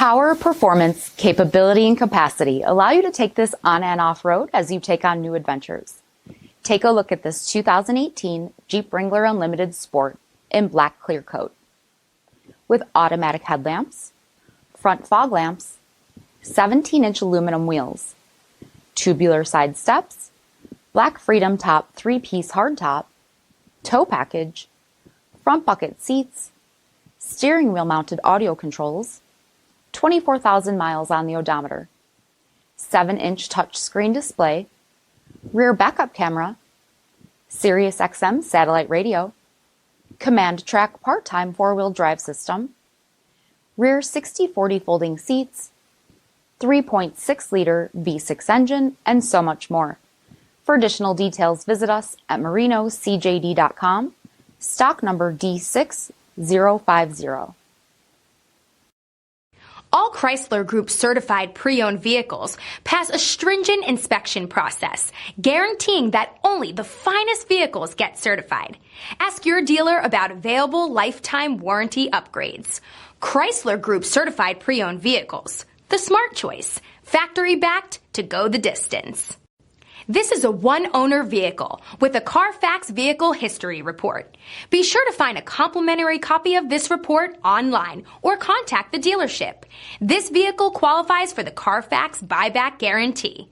Power, performance, capability, and capacity allow you to take this on and off road as you take on new adventures. Take a look at this 2018 Jeep Wrangler Unlimited Sport in black clear coat. With automatic headlamps, front fog lamps, 17-inch aluminum wheels, tubular side steps, black Freedom Top 3-piece hardtop, tow package, front bucket seats, steering wheel mounted audio controls, 24,000 miles on the odometer, 7-inch touchscreen display, rear backup camera, Sirius XM satellite radio, command track part-time 4-wheel drive system, rear 60/40 folding seats, 3.6-liter V6 engine, and so much more. For additional details, visit us at marinocjd.com, stock number D6050. All Chrysler Group certified pre-owned vehicles pass a stringent inspection process, guaranteeing that only the finest vehicles get certified. Ask your dealer about available lifetime warranty upgrades. Chrysler Group certified pre-owned vehicles, the smart choice, factory backed to go the distance. This is a one-owner vehicle with a CARFAX vehicle history report. Be sure to find a complimentary copy of this report online or contact the dealership. This vehicle qualifies for the CARFAX buyback guarantee.